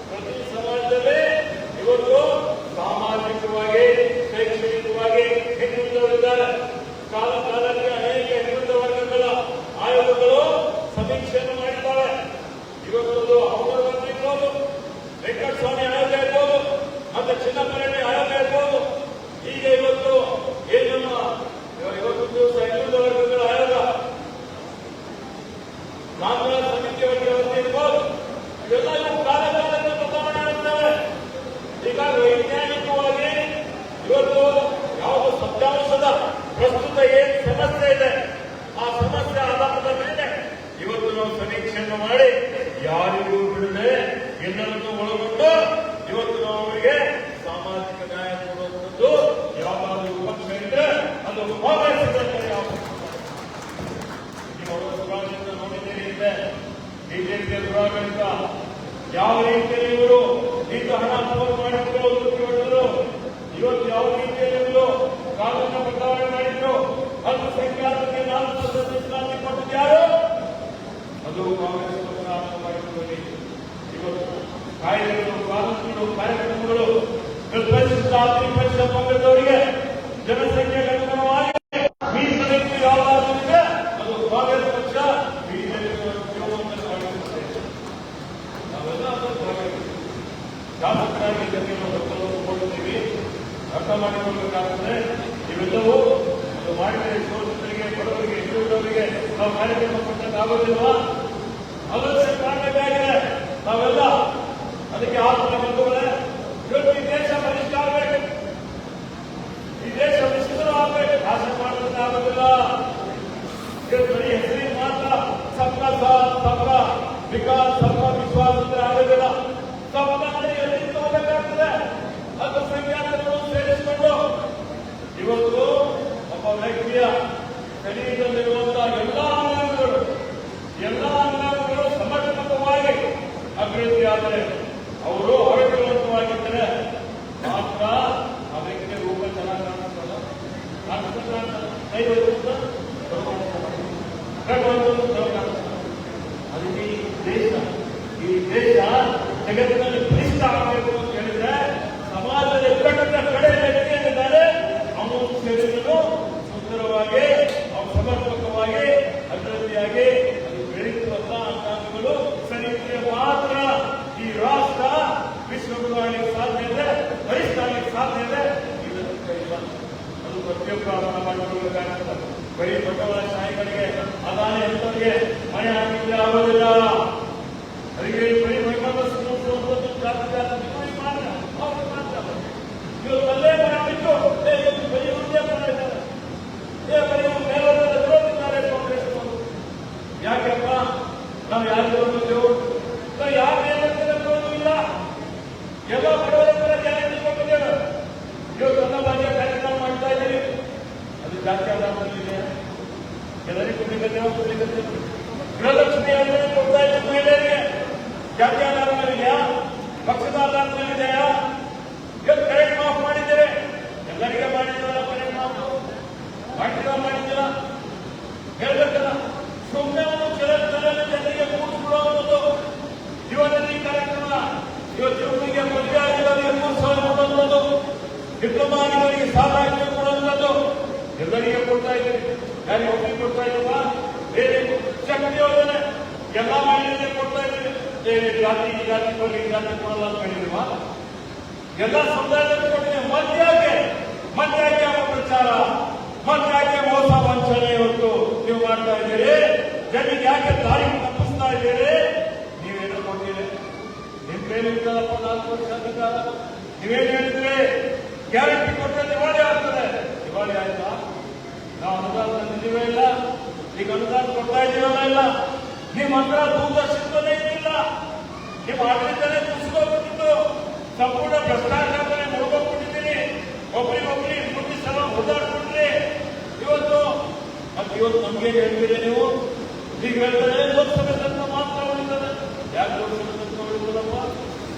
ಪ್ರತಿ ಸಮಾಜದಲ್ಲಿ ಇವತ್ತು ಸಾಮಾಜಿಕವಾಗಿ, ಶೈಕ್ಷಣಿಕವಾಗಿ ಹಿಂದುಳಿದವರಿದ್ದಾರೆ. ಕಾಲ ಕಾಲಕ್ಕೆ ಅನೇಕ ಹಿಂದುಳಿದ ವರ್ಗಗಳ ಆಯೋಗಗಳು ಸಮೀಕ್ಷೆಯನ್ನು ಮಾಡಿದ್ದಾರೆ. ಇವತ್ತು ಅವರ ಇರ್ಬೋದು, ವೆಂಕಟಸ್ವಾಮಿ ಆಯೋಗ ಇರ್ಬೋದು, ಮತ್ತೆ ಚಿನ್ನಪ್ಪರೆಡ್ಡಿ ಆಯೋಗ ಇರ್ಬೋದು. ಈಗ ಇವತ್ತು ಏನು ಇವತ್ತು ದಿವಸ ಹಿಂದುಳಿದ ವರ್ಗಗಳ ಆಯೋಗ, ನಾಗರಾಜ್ ಸಮಿತಿ ವರದಿ ಇರ್ಬೋದು, ಇವೆಲ್ಲ ಕಾಲ ಕಾಲಕ್ಕೆ ಬದಲಾವಣೆ ಆಗ್ತವೆ. ಹೀಗಾಗಿ ವೈಜ್ಞಾನಿಕವಾಗಿ ಇವತ್ತು ಯಾವುದು ಸತ್ಯಾಂಶದ ಪ್ರಸ್ತುತ ಏನು ಸಮಸ್ಯೆ ಇದೆ, ಆ ಸಮಸ್ಯೆ ಆಧಾರದ ಮೇಲೆ ಇವತ್ತು ನಾವು ಸಮೀಕ್ಷೆಯನ್ನು ಮಾಡಿ ಯಾರಿಗೂ ಬಿಡದೆ ಎಲ್ಲರನ್ನೂ ಒಳಗೊಂಡು ಇವತ್ತು ನಾವು ಅವರಿಗೆ ಸಾಮಾಜಿಕ ನ್ಯಾಯ ಕೊಡುವಂಥದ್ದು ಯಾವಾಗಲೂ ಪಕ್ಷ ಇದ್ರೆ ಅದು ಕಾಂಗ್ರೆಸ್ ದುರಾಡಳಿತ ನೋಡಿದ್ದೇನೆ ಇದೆ. ಬಿಜೆಪಿಯ ದುರಾಡಳಿತ ಯಾವ ರೀತಿಯಲ್ಲಿ ಇವರು ನಿಂತು ಹಣ ಪೋಲ್ ಮಾಡಿದ್ರು, ಇವತ್ತು ಯಾವ ರೀತಿಯಲ್ಲಿ ಇವರು ಕಾನೂನು ಬದಲಾವಣೆ ಮಾಡಿದ್ರು, ಅಲ್ಪಸಂಖ್ಯಾತರಿಗೆ 4% ಕೊಟ್ಟಿದ್ದು ಯಾರು? ಅದು ಕಾಂಗ್ರೆಸ್ ಮಾಡಿಕೊಳ್ಳಿ. ಇವತ್ತು ಕಾಯ್ದೆಗಳು, ಕಾನೂನುಗಳು, ಕಾರ್ಯಕ್ರಮಗಳು ಪಂಗಡದವರಿಗೆ ಜನಸಂಖ್ಯೆಗೆ ಅನುಗುಣವಾಗಿ ಮೀಸಲಿಟ್ಟು ಯಾವಾಗಲೂ ಇದೆ, ಅದು ಕಾಂಗ್ರೆಸ್ ಪಕ್ಷ ನಾವೆಲ್ಲ ಶಾಸಕರಾಗಿ ಕೊಡುತ್ತೀವಿ, ಅರ್ಥ ಮಾಡಿಕೊಳ್ಳಬೇಕಾಗುತ್ತದೆ. ಇವೆಲ್ಲವೂ ಅದು ಮಾಡಿದರೆ ಶೋಷಿತರಿಗೆ, ಬಡವರಿಗೆ, ಹಿಂದುಳಿದವರಿಗೆ ನಾವು ಕಾರ್ಯಕ್ರಮ ಕೊಟ್ಟಕ್ಕಾಗೋದಿಲ್ವಾ? ಅವಶ್ಯ ಮಾಡಬೇಕಾಗಿದೆ. ನಾವೆಲ್ಲ ಅದಕ್ಕೆ ಆತ್ಮ ಬಂಧುಗಳೇ, ಇವತ್ತು ಈ ದೇಶ ಬಲಿಷ್ಠ ಆಗಬೇಕು, ಈ ದೇಶ ವಿಶ್ವ ಆಗಬೇಕು. ಆಸೆ ಮಾಡೋದಕ್ಕಾಗೋದಿಲ್ಲ. ಇವತ್ತು ಬರೀ ಹೆಸರಿಗೆ ಮಾತ್ರ ಸಬ್ಕಾ ಸಾಥ್, ಸಬ್ಕಾ ವಿಕಾಸ್, ಸಬ್ಕಾ ವಿಶ್ವಾಸ ಅಂದ್ರೆ ಆಗೋದಿಲ್ಲ. ಸಬ್ಕಾ ಎಲ್ಲಿ ತಗೋಬೇಕಾಗ್ತದೆ, ಅಲ್ಪಸಂಖ್ಯಾತರು ಸೇರಿಸಿಕೊಂಡು ಇವತ್ತು ಒಬ್ಬ ವ್ಯಕ್ತಿಯ ಶರೀರದಲ್ಲಿರುವಂತಹ ಎಲ್ಲಾ ಅಂಗಾಂಗಗಳು ಸಮರ್ಪಕವಾಗಿ ಆದರೆ ಅವರು ಆರೋಗ್ಯವಂತವಾಗಿದ್ದರೆ ಮಾತ್ರ ಆ ವ್ಯಕ್ತಿಯ ರೂಪ ಚೆನ್ನಾಗಿ ಕಾಣಿಸ್ತಲ್ಲ, ಅದಕ್ಕೆ ಈ ದೇಶ ಜಗತ್ತಿನಲ್ಲಿ ಬಲಿಷ್ಠ ಆಗಬೇಕು ಅಂತ ಹೇಳಿದ್ರೆ ಸಮಾಜದ ಎಕ್ಕಟ್ಟ ಕಡೆ ವ್ಯಕ್ತಿ ಏನಿದ್ದಾರೆ ಅವನು ಶರೀರನು ಸುಂದರವಾಗಿ ಅವನು ಸಮರ್ಪಕವಾಗಿ ಅಭಿವೃದ್ಧಿಯಾಗಿ ಅದು ಬೆಳೀತುವಂತ ಅಂಗಾಂಗಗಳು ಸರಿದ್ರೆ ಮಾತ್ರ ಈ ರಾಷ್ಟ್ರ ವಿಶ್ವಗುರು ಆಗಲಿಕ್ಕೆ ಸಾಧ್ಯ ಇದೆ, ಬಲಿಷ್ಠ ಆಗಲಿಕ್ಕೆ ಸಾಧ್ಯ ಇದೆ. ಇದಕ್ಕೆ ಇಲ್ಲ, ಅದು ಪ್ರತಿಯೊಬ್ಬ ಮಾಡಿಕೊಳ್ಳಬೇಕಾಗ್ತದೆ. ಬರೀ ಬಂಡವಾಳ ಶಾಹಿಗಳಿಗೆ ಅದಾನಿ ಎಂತವರಿಗೆ ಮನೆ ಹಾಕಿದ್ರೆ ಆಗೋದಿಲ್ಲ. ಅದಕ್ಕೆ ಬರೀ ಇವತ್ತು ಅಲ್ಲೇ ಮನೆ ಬಿಟ್ಟು ಬರೀ ಇವ್ರದೇ ಮನೆ ಇದ್ದಾರೆ, ಬರೀ ಮೇಲೋಟದ ವಿರೋಧಿದ್ದಾರೆ ಕಾಂಗ್ರೆಸ್ನವರು. ಯಾಕಪ್ಪ ನಾವು ಯಾರು ಬಂದಿದ್ದೆವು? ನಾವು ಯಾರ ಮೇಲೋಟದ ಇಲ್ಲ, ಎಲ್ಲ ಬಡವರ ಗ್ಯಾರಂಟಿ ಕೊಟ್ಟಿದ್ದೇವೆ. ಇವತ್ತು ನನ್ನ ಬಗ್ಗೆ ಕಾರ್ಯಕ್ರಮ ಮಾಡ್ತಾ ಇದ್ದೀವಿ, ಅದು ಜಾತಿ ಆಧಾರದಲ್ಲಿದೆ. ಎಲ್ಲರಿಗೂ ಕೊಡ್ಲಿಕ್ಕೆ ಗೃಹಲಕ್ಷ್ಮಿ ಯೋಜನೆ ಕೊಡ್ತಾ ಇದ್ದೀವಿ ಮಹಿಳೆಯರಿಗೆ. ಜಾತಿ ಆಧಾರದ ಮೇಲಿದೆಯಾ, ಪಕ್ಷದ ಆಧಾರದ ಮೇಲಿದೆಯಾ? ಇವತ್ತು ಕರೆಂಟ್ ಮಾಫ್ ಮಾಡಿದ್ದೇವೆ, ಎಲ್ಲರಿಗೆ ಮಾಡಿದ್ದೀವಲ್ಲ. ಕರೆಂಟ್ ಮಾಫ್ ಮಾಡಿದ್ದೀರಾ ಹೇಳ್ಬೇಕಲ್ಲ. ಸುಮ್ಮನೆ ಒಂದು ಕೆಲಸದಲ್ಲಿ ಜನರಿಗೆ ಕೂಡಿಸ್ಬಿಡುವಂಥದ್ದು ಜೀವನದಲ್ಲಿ ಕಾರ್ಯಕ್ರಮ. ಇವತ್ತು ಇವರಿಗೆ ಮದುವೆ ಆಗಿರೋರಿಗೆ 3,000 ಕೊಡುವಂಥದ್ದು, ಡಿಪ್ಲೊಮಾ ಆಗಿರೋರಿಗೆ ಸಾಲ ಕೊಡುವಂಥದ್ದು ಎಲ್ಲರಿಗೆ ಕೊಡ್ತಾ ಇದ್ದೀವಿ. ಯಾರಿಗೆ ಒಬ್ಬರಿಗೆ ಕೊಡ್ತಾ ಇದ್ದೀವಾ? ಬೇರೆ ಶಕ್ತಿ ಯೋಜನೆ ಎಲ್ಲ ಮಹಿಳೆಯರಿಗೆ ಕೊಡ್ತಾ ಇದ್ದೀವಿ. ಜಾತಿ ಕೊಡಲಿ, ಜಾತಿ ಕೊಡಲ್ಲ ಅಂತ ಹೇಳಿಲ್ವಾ? ಎಲ್ಲ ಸಮುದಾಯದಲ್ಲಿ ಕೊಟ್ಟಿದ್ದೀವಿ. ಮಧ್ಯಾಕೆ ಪ್ರಚಾರ, ಮಧ್ಯಾಕೆ ಮೋಸ ವಂಚನೆ ಇವತ್ತು ನೀವು ಮಾಡ್ತಾ ಇದ್ದೀರಿ. ಜನರಿಗೆ ಯಾಕೆ ದಾರಿ ತಪ್ಪಿಸ್ತಾ ಇದ್ದೀರಿ? ನೀವೇನು ಕೊಟ್ಟಿರಿ? ನಿಮ್ಗೇನಿರ್ತದಪ್ಪ 4 ವರ್ಷ ಅಧಿಕಾರ. ನೀವೇನು ಹೇಳಿದ್ರಿ? ಗ್ಯಾರಂಟಿ ಕೊಟ್ಟರೆ ದಿವಾಳಿ ಆಗ್ತದೆ. ದಿವಾಳಿ ಆಯ್ತಾ? ನಾವು ಅನುದಾನ ತಂದಿದ್ದೀವೇ ಇಲ್ಲ, ಈಗ ಅನುದಾನ ಕೊಡ್ತಾ ಇದ್ದೀವಲ್ಲ ಇಲ್ಲ. ನಿಮ್ಮ ಹತ್ರ ದೂರದರ್ಶನದಲ್ಲೇ ಇದ್ದಿಲ್ಲ, ನಿಮ್ಮ ಆಡಳಿತನೇ ಕುಸಿದೋಗ್ಬಿಟ್ಟಿತ್ತು, ಸಂಪೂರ್ಣ ಭ್ರಷ್ಟಾಚಾರದಲ್ಲಿ ಮುಳುಗೋಗ್ಬಿಟ್ಟಿದ್ದೀನಿ. ಒಬ್ಬರಿಗೊಬ್ಬರಿ ಮುಂದೆ ಸಲ ಓದಾಡ್ಬಿಟ್ರಿ. ಇವತ್ತು ನಮ್ಗೆ ಹೇಳ್ತೀರಿ ನೀವು? ಈಗ ಹೇಳ್ತಾರೆ ಲೋಕಸಭೆ ತನಕ ಮಾತ್ರ ಉಳಿತದೆ. ಯಾಕೆ ಲೋಕಸಭೆ ತನಕ ಉಳಿತದಪ್ಪ?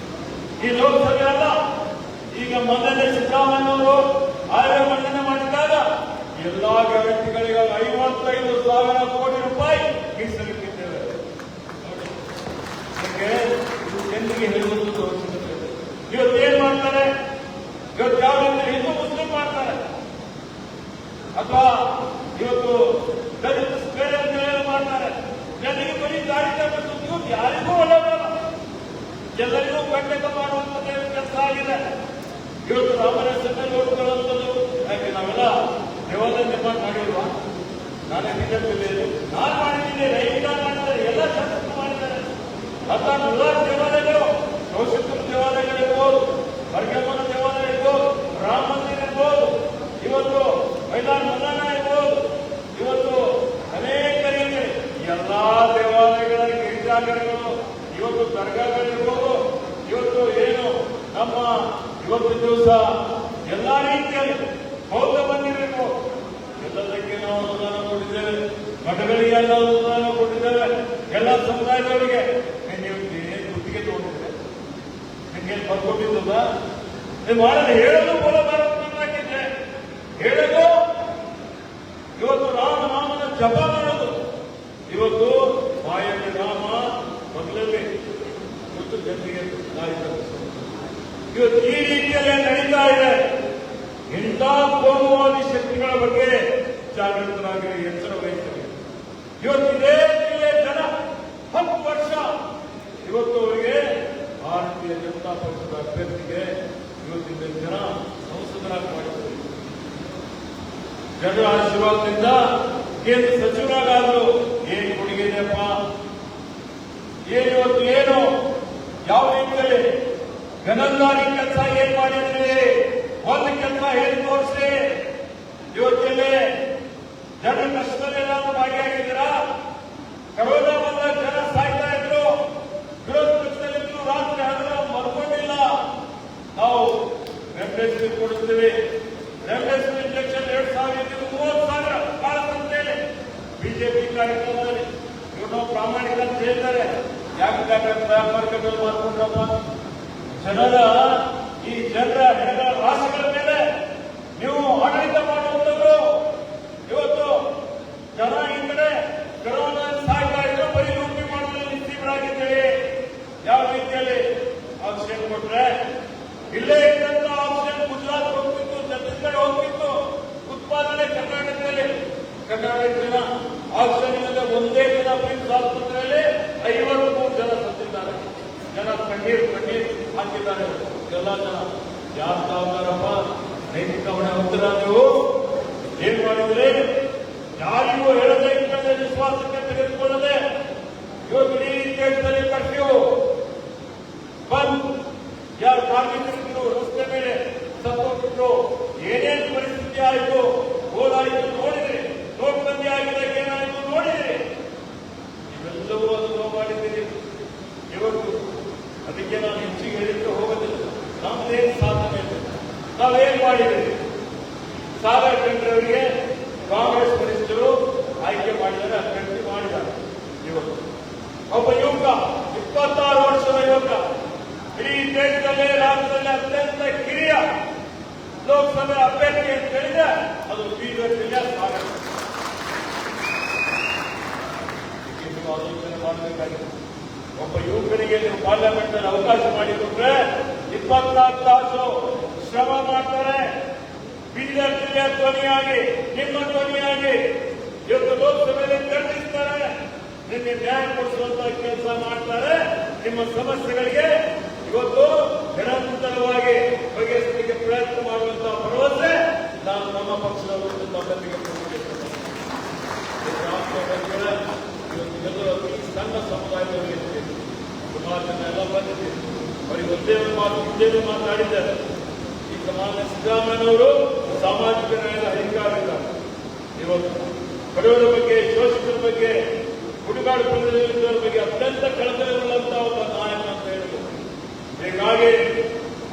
ಈ ಲೋಕಸಭೆ ಅಲ್ಲ, ಈಗ ಮೊದಲನೇ ಸಿದ್ದರಾಮಯ್ಯನವರು ಆಯವ್ಯಯ ಮಂಡನೆ ಮಾಡಿದಾಗ ಎಲ್ಲಾ ಗ್ಯಾರಂಟಿಗಳಿಗೆ 55,000 ಕೋಟಿ ರೂಪಾಯಿ ಮೀಸಲಿಟ್ಟಿದ್ದೇವೆ. ಜನರಿಗೆ ಹೇಳುವುದು ಅವಶ್ಯಕತೆ ಇದೆ. ಇವತ್ತು ಏನ್ ಮಾಡ್ತಾರೆ? ಇವತ್ತು ಯಾವ ಹಿಂದೂ ಮುಸ್ಲಿಂ ಮಾಡ್ತಾರೆ, ಅಥವಾ ಇವತ್ತು ದಲಿತ ಬೇರೆ ಮಾಡ್ತಾರೆ. ಜನರಿಗೆ ಬರೀ ದಾರಿ ತಪ್ಪಿಸುವುದು ಇವತ್ತು ಯಾರಿಗೂ ಒಳ್ಳೆಯದಲ್ಲ, ಎಲ್ಲರಿಗೂ ಖಂಡಿತ ಮಾಡುವಂಥದ್ದೇ ಕೆಲಸ ಆಗಿದೆ. ಇವತ್ತು ರಾಮನ ಹೆಸರಲ್ಲಿ ನೋಡ್ಕೊಳ್ಳುವಂಥದ್ದು. ಯಾಕೆ ನಾವೆಲ್ಲ ದೇವಾಲಯ ನಿರ್ಮಾಣ ಮಾಡಿಲ್ವಾ? ನಾನೇ ಬಿಜೆಪಿಯಲ್ಲಿ ನಾನು ಮಾಡಿದ್ದೀನಿ, ರೈತ ಮಾಡಿದ್ದಾರೆ, ಎಲ್ಲ ಶಾಸಕರು ಮಾಡಿದ್ದಾರೆ. ಅಂತ ನೂರಾರು ದೇವಾಲಯಗಳು, ಕೌಶಿಕರ ದೇವಾಲಯಗಳಿರ್ಬೋದು, ಬರ್ಗಮ್ಮನ ದೇವಾಲಯ ಇರ್ಬೋದು, ರಾಮ ಮಂದಿರ ಇರ್ಬೋದು, ಇವತ್ತು ಮೈದಾನ ಮದಾನ ಇರ್ಬೋದು, ಇವತ್ತು ಅನೇಕ ರೀತಿ ಎಲ್ಲಾ ದೇವಾಲಯಗಳ ಗಿರಿಜಾಗರಗಳು, ಇವತ್ತು ದರ್ಗಾಗಳಿರ್ಬೋದು, ಇವತ್ತು ಏನು ನಮ್ಮ ಇವತ್ತು ದಿವಸ ಎಲ್ಲಾ ರೀತಿಯಲ್ಲಿ ಬೌದ್ಧ ಮಂದಿರಗಳು ಎಲ್ಲದಕ್ಕೆ ನಾವು ಅನುದಾನ ಕೊಟ್ಟಿದ್ದೇವೆ. ಮಠಗಳಿಗೆ ಎಲ್ಲ ಅನುದಾನ ಕೊಟ್ಟಿದ್ದೇವೆ. ಎಲ್ಲ ಸಮುದಾಯದವರಿಗೆ ನೀವು ಗುತ್ತಿಗೆ ತಗೊಂಡಿದ್ರೆ ನಿಮ್ಗೆ ಬರ್ಕೊಟ್ಟಿದ್ದಲ್ಲ, ನೀವು ಮಾಡಲು ಹೇಳಲು ಕೂಡ ಬರಬೇಕಾಗಿದೆ. ಹೇಳಲು ಇವತ್ತು ರಾಮನಾಮನ ಜಪ ಮಾಡೋದು, ಇವತ್ತು ಬಾಯಲ್ಲಿ ರಾಮ ಮೊದಲೇ ಇವತ್ತು ಜನರಿಗೆ ಇವತ್ತು ಈ ರೀತಿಯಲ್ಲೇ ನಡೀತಾ ಇದೆ. ಇಂಥ ಕೋಮುವಾದಿ ಶಕ್ತಿಗಳ ಬಗ್ಗೆ ಜಾಗೃತರಾಗಿ ಎಚ್ಚರ ವಹಿಸಬೇಕು. ಇವತ್ತು ಇದೇ ಜಿಲ್ಲೆಯ ಜನ 10 ವರ್ಷ ಇವತ್ತು ಅವರಿಗೆ ಭಾರತೀಯ ಜನತಾ ಪಕ್ಷದ ಅಭ್ಯರ್ಥಿಗೆ ಇವತ್ತಿನ ಜನ ಸಂಸದರಾಗಿ ಮಾಡಿದ್ದಾರೆ. ಜನರ ಆಶೀರ್ವಾದದಿಂದ ಕೇಂದ್ರ ಸಚಿವರಾಗಾದ್ರು ಏನು ಕೊಡುಗೆ ಇದೆಯಪ್ಪ, ಇವತ್ತು ಏನು ಯಾವ ರೀತಿಯಲ್ಲಿ ಗಣಂದಾರಿ ಕೆಲಸ ಏನ್ ಮಾಡಿದ್ರಿ? ಒಂದು ಕೆಲಸ ಹೇಳಿ ತೋರಿಸಿ. ಇವತ್ತಿಲ್ಲಿ ಜನರ ಕಷ್ಟದಲ್ಲೆಲ್ಲಾದ್ರೂ ಭಾಗಿಯಾಗಿದ್ದೀರಾ? ಕರೋನಾ ಬಂದಾಗ ಜನ ಸಾಯ್ತಾ ಇದ್ರು, ವಿರೋಧ ಪಕ್ಷದಲ್ಲಿದ್ರು, ರಾತ್ರಿ ಹಗಲು ಮಲ್ಕೊಂಡಿಲ್ಲ. ನಾವು ರೆಮ್ಡೆಸಿವಿರ್ ಕೊಡುತ್ತೀವಿ. ರೆಮ್ಡೆಸಿವಿರ್ ಇಂಜೆಕ್ಷನ್ 2,000 30,000 ಭಾರತದಲ್ಲಿ ಬಿಜೆಪಿ ಕಾರ್ಯಕ್ರಮದಲ್ಲಿ ಇವರು ಪ್ರಾಮಾಣಿಕ ಅಂತ ಹೇಳ್ತಾರೆ. ಯಾಕೆ ಬ್ಲಾಕ್ ಮಾರ್ಕೆಟ್ ಅಲ್ಲಿ ಮಾಡ್ಕೊಂಡ್ರಪ್ಪ? ಈ ಜನರ ಹೆಣಗಳ ರಾಶಿಗಳ ಮೇಲೆ ನೀವು ಆಡಳಿತ ಮಾಡುವಂತದ್ದು. ಇವತ್ತು ಜನ ಈ ಕಡೆ ಕರೋನಾ ಸಾಯ್ತಾ ಇದ್ರು, ಬರೀ ಲೂಟಿ ಮಾಡೋದ್ರಲ್ಲಿ ತೀವ್ರರಾಗಿದ್ದೇವೆ. ಯಾವ ರೀತಿಯಲ್ಲಿ ಆಕ್ಸಿಜನ್ ಕೊಟ್ರೆ ಇಲ್ಲೇ ಇದ್ದಂತ ಆಕ್ಸಿಜನ್ ಗುಜರಾತ್ ಹೋಗ್ತಿತ್ತು, ಛತ್ತೀಸ್ಗಢ ಹೋಗ್ತಿತ್ತು. ಉತ್ಪಾದನೆ ಕರ್ನಾಟಕದಲ್ಲಿ ಜನ ಆಕ್ಸಿಜನ್ ಇಲ್ಲದೆ ಒಂದೇ ದಿನ ಪಿಮ್ಸ್ ಆಸ್ಪತ್ರೆಯಲ್ಲಿ 53 ಜನ ಸತ್ತಿದ್ದಾರೆ. ಜನ ಕಣ್ಣೀರು ಹಾಕಿದ್ದಾರೆ. ಎಲ್ಲ ಜನ ಯಾರು ತಾವುದಾರಪ್ಪ? ನೈತಿಕ ಹೊಣೆ ಹೊಂದಿರ ನೀವು ಏನ್ ಮಾಡಿದ್ರೆ? ಯಾರಿಗೂ ಹೇಳದೆ ಇಲ್ಲದೆ ವಿಶ್ವಾಸಕ್ಕೆ ತೆಗೆದುಕೊಳ್ಳದೆ ಇವತ್ತು ಇಡೀ ದೇಶದಲ್ಲಿ ಕರ್ಫ್ಯೂ ಬಂದ್. ಯಾರು ಕಾರ್ಮಿಕರಿದ್ರು ರಸ್ತೆ ಮೇಲೆ ಸತ್ತೋಗ್ಬಿಟ್ರು, ಏನೇನು ಪರಿಸ್ಥಿತಿ ಆಯಿತು, ಹೋದಾಯಿತು ನೋಡಿದ್ರಿ. ನೋಟ್ಬಂದಿ ಆಗಿದಾಗ ಏನಾಯಿತು ನೋಡಿದ್ರಿ. ಇವೆಲ್ಲವೂ ಅನುಭವ ಮಾಡಿದ್ದೀರಿ. ಇವತ್ತು ಅದಕ್ಕೆ ನಾನು ಹೆಚ್ಚಿಗೆ ಹೇಳಿದ್ರೆ ಹೋಗೋದಿಲ್ಲ. ನಮ್ದೇನು ಸಾಧನೆ ಇದೆ, ನಾವೇನ್ ಮಾಡಿದ್ದೀವಿ? ಸಾಗರ್ ಖಂಡ್ರವರಿಗೆ ಕಾಂಗ್ರೆಸ್ ವರಿಷ್ಠರು ಆಯ್ಕೆ ಮಾಡಿದ್ದಾರೆ, ಅಭ್ಯರ್ಥಿ ಮಾಡಿದ್ದಾರೆ. ಇವತ್ತು ಒಬ್ಬ ಯುವಕ, 26 ವರ್ಷದ ಯುವಕ, ಇಡೀ ದೇಶದಲ್ಲೇ ರಾಜ್ಯದಲ್ಲಿ ಅತ್ಯಂತ ಕಿರಿಯ ಲೋಕಸಭೆ ಅಭ್ಯರ್ಥಿ ಅಂತ ಹೇಳಿದ್ರೆ ಅದು ಬೀದರ್ ಜಿಲ್ಲೆಯ ಸಾಗರ್. ಆಲೋಚನೆ ಮಾಡಬೇಕಾಗಿದೆ. ಒಬ್ಬ ಯುವಕನಿಗೆ ನೀವು ಪಾರ್ಲಿಮೆಂಟ್ ಅಲ್ಲಿ ಅವಕಾಶ ಮಾಡಿಕೊಟ್ರೆ 24 ತಾಸು ಶ್ರಮ ಮಾಡ್ತಾರೆ. ಬೀದರ್ ಜಿಲ್ಲೆಯ ಧ್ವನಿಯಾಗಿ, ನಿಮ್ಮ ಧ್ವನಿಯಾಗಿ ಇವತ್ತು ಲೋಕಸಭೆಯಲ್ಲಿ ಚರ್ಚಿಸ್ತಾರೆ. ನಿಮಗೆ ನ್ಯಾಯ ಕೊಡಿಸುವಂತಹ ಕೆಲಸ ಮಾಡ್ತಾರೆ. ನಿಮ್ಮ ಸಮಸ್ಯೆಗಳಿಗೆ ಇವತ್ತು ನಿರಂತರವಾಗಿ ಬಗೆಹರಿಸಲಿಕ್ಕೆ ಪ್ರಯತ್ನ ಮಾಡುವಂತಹ ಭರವಸೆ ನಾನು ನಮ್ಮ ಪಕ್ಷದವರು ತಮ್ಮೊಂದಿಗೆ ಇವತ್ತು ಸಣ್ಣ ಸಮುದಾಯದವರಿಗೆ ಸುಮಾರು ಜನ ಎಲ್ಲ ಬಂದಿದ್ದೀವಿ. ಅವರಿಗೆ ಒಂದೇ ಮಾತು ಮಾತಾಡಿದ್ದಾರೆ. ಈಗ ಮಾನ್ಯ ಸಿದ್ದರಾಮಯ್ಯನವರು ಸಾಮಾಜಿಕ ನ್ಯಾಯದ ಅಧಿಕಾರಿದ್ದಾರೆ. ಇವತ್ತು ಬಡವರ ಬಗ್ಗೆ, ಶೋಷಿತರ ಬಗ್ಗೆ, ಹುಡುಗಾಡು ಪ್ರದೇಶದವರ ಬಗ್ಗೆ ಅತ್ಯಂತ ಕಳಕಳಿಯುಳ್ಳಂತಹ ಒಬ್ಬ ನಾಯಕ ಅಂತ ಹೇಳಿದ್ರು. ಹೀಗಾಗಿ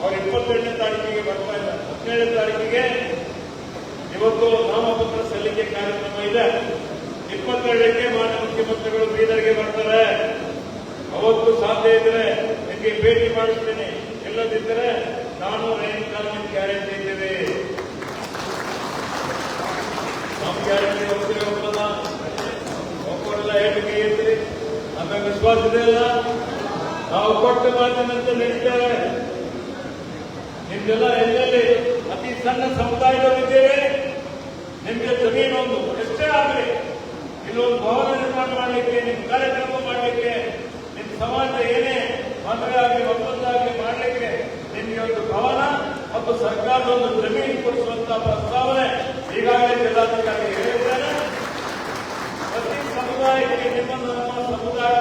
ಅವರು 22ನೇ ತಾರೀಕಿಗೆ ಬರ್ತಾ ಇದ್ದಾರೆ. 17ನೇ ತಾರೀಕಿಗೆ ಇವತ್ತು ನಾಮಪತ್ರ ಸಲ್ಲಿಕೆ ಕಾರ್ಯಕ್ರಮ ಇದೆ. 22ಕ್ಕೆ ಮಾನ್ಯ ಮುಖ್ಯಮಂತ್ರಿಗಳು ಬೀದರ್ಗೆ ಬರ್ತಾರೆ. ಅವತ್ತು ಸಾಧ್ಯ ಇದ್ರೆ ನಿಮಗೆ ಭೇಟಿ ಮಾಡಿಸ್ತೀನಿ. ಇಲ್ಲದಿದ್ದರೆ ನಾನು ರೈನ್ ಗ್ಯಾರಂಟಿ ಇದ್ದೇವೆ. ನಮ್ಮ ಗ್ಯಾರಂಟಿ ಒಬ್ಬರಲ್ಲ, ಒಬ್ಬರೆಲ್ಲ ಹೇಳಿಕೆ ಇರ್ತೀರಿ. ನಮಗೆ ವಿಶ್ವಾಸ ಇದೆ ಅಲ್ಲ, ನಾವು ಕೊಟ್ಟ ಮಾತಿನಂತೆ ನಡೀತೇವೆ. ನಿಮ್ಗೆಲ್ಲ ಎಲ್ಲೆಲ್ಲಿ ಅತಿ ಸಣ್ಣ ಸಮುದಾಯದಲ್ಲಿದ್ದೇವೆ. ನಿಮ್ಗೆ ಜಮೀನೊಂದು ಎಷ್ಟೇ ಆಗಲಿ, ಇಲ್ಲೊಂದು ಭವನ ನಿರ್ಮಾಣ ಮಾಡಲಿಕ್ಕೆ, ನಿಮ್ ಕಾರ್ಯಕ್ರಮ ಮಾಡಲಿಕ್ಕೆ, ನಿಮ್ ಸಮಾಜ ಏನೇ ಮದುವೆ ಆಗಲಿ ಒಪ್ಪಂದಾಗಲಿ ಮಾಡಲಿಕ್ಕೆ ನಿಮ್ಗೆ ಒಂದು ಭವನ ಮತ್ತು ಸರ್ಕಾರದ ಒಂದು ಜಮೀನು ಕೊಡಿಸುವಂತಹ ಪ್ರಸ್ತಾವನೆ ಈಗಾಗಲೇ ಜಿಲ್ಲಾಧಿಕಾರಿ ಹೇಳಿದ್ದೇನೆ. ಪ್ರತಿ ಸಮುದಾಯಕ್ಕೆ ನಿಮ್ಮ ನಮ್ಮ ಸಮುದಾಯ